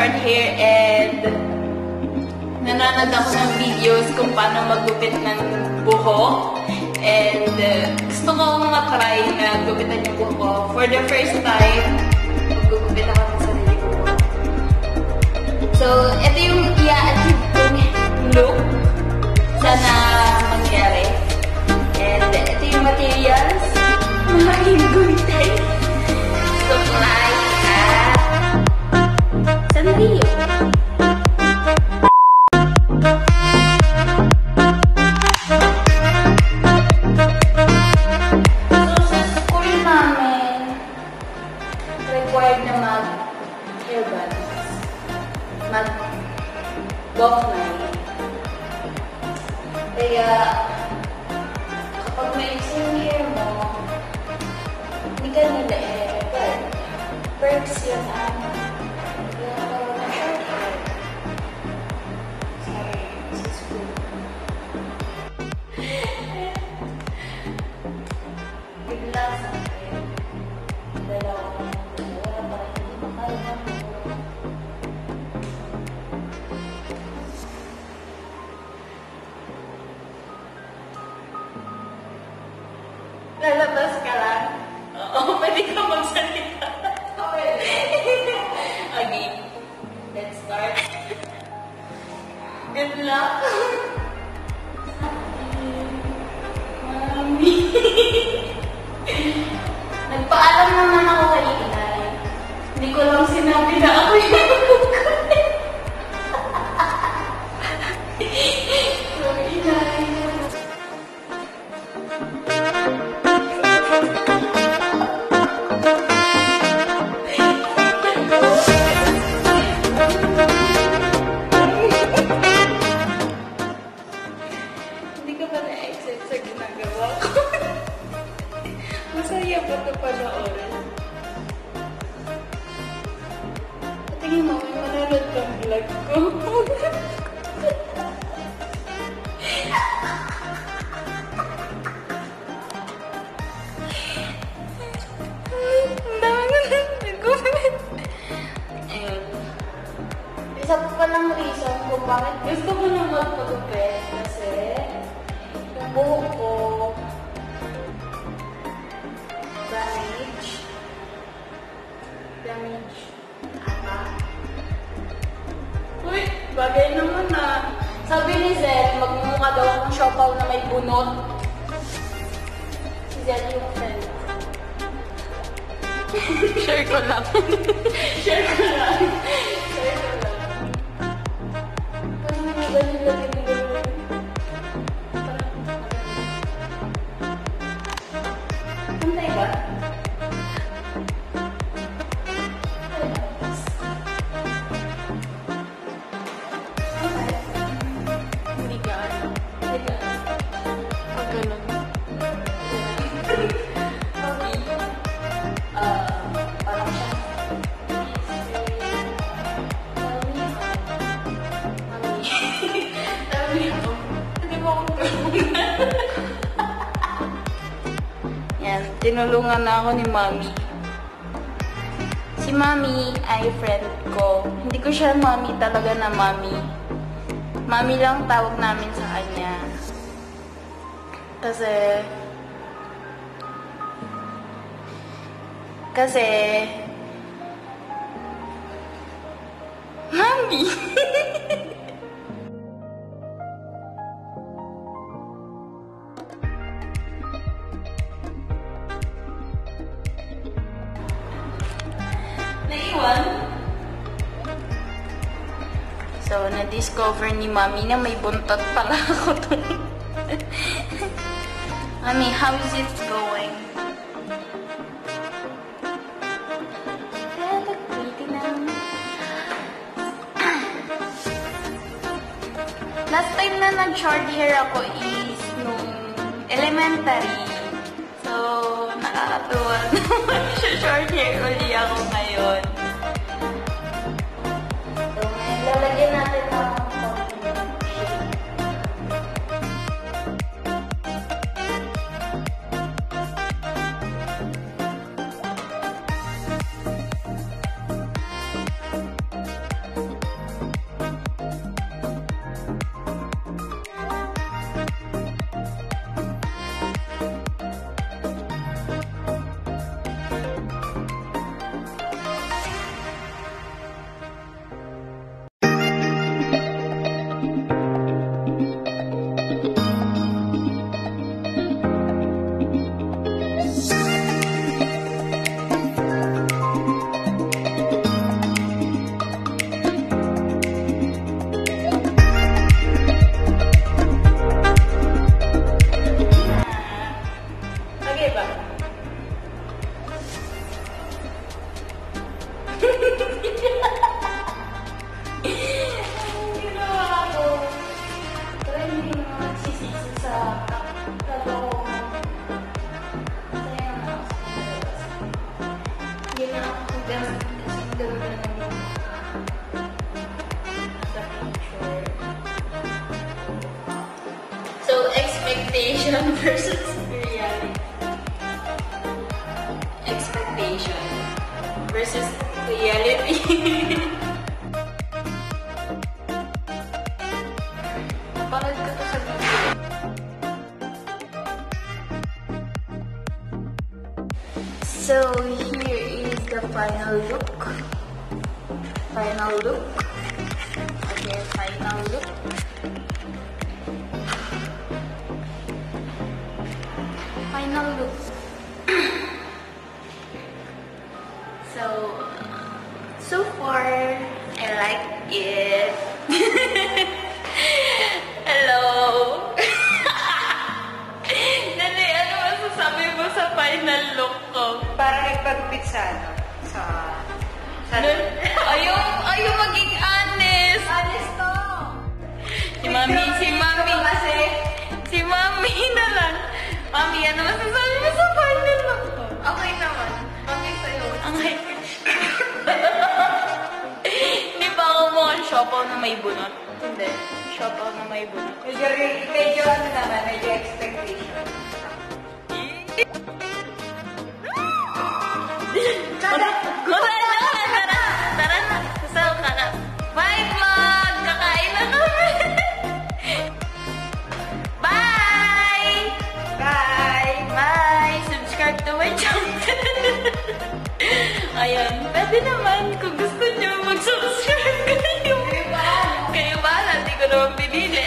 short hair and nanonood ako ng videos kung paano magupit ng buhok. And gusto ko matry na gupitan yung buhok ko. For the first time, magugupit ako ng sarili ko. So, ito yung i-achieve kong look. Sana mangyari. And ito yung materials. Maraming gulitay. Supply at Sanrio. So, sa school namin, required na mag-hairbands. Mag-buff night. Kaya, kapag maiksi yung hair mo, hindi ka nila i-record. Perks yun ang short hair. Sorry, sa school. Bigla sa akin. Dalawa para hindi makalabang mo. Lalabas ka lang? Oo, pwede ka magsalita. Okay. Okay. Let's start. Good luck. Mami. Nagpaalam naman ako kay Inay. Hindi ko lang sinabi na ako yung magkukulit. Sorry, Inay. Masaya ba ito panoorin? Tingin mo, may manonood kang vlog ko. Ang dami na nag-comment. Ayun. Isa pa palang reason kung bakit gusto ko na magpagupit kasi yung buhok ko damage. Uy, bagay naman na. Sabi ni Zen, magmumukha daw akong siopaw na may bunot. Si Zen yung friend. Share ko lang. Share ko lang. Share ko lang. Parang mga ganyan lang yung gano'n. Pantay ba? Yan, tinulungan na ako ni Mami. Si Mami ay friend ko. Hindi ko siya Mami talaga na Mami. Mami lang tawag namin sa kanya. Kasi Mami! Naiwan? So, na-discover ni Mami na may buntot pala ako dun. Mami, how is it going? Last time na nag-short hair ako is nung elementary. So, nakakatuwa naman siya short hair uli ako ngayon. So, ngayon lalagyan natin ng shape. expectation versus reality. Expectation versus reality. Parang ko to sa video. So, here is the final look. Final look. Okay, final look. Final look. So far, I like it. Hello. Dali, ano masasabi mo sa final look ko? Para nagpagupit sa ano? Ayaw maging honest. Honest to! Si Mami na lang. Mami, ano masasabi mo sa final look ko? Okay naman. Okay sa'yo. Okay. Hindi pa ako mukhang siopaw na may bunot. Hindi. Siopaw na may bunot. Medyo ano naman, medyo expectation. Tara na. Sasal ka na. Bye, vlog! Kakain na kami. Bye! Bye! Bye! Subscribe to my channel. Ayan. Pwede naman. Kung gusto nyo, mag-subscribe kayo. Kayo ba? Hindi ko naman pinili.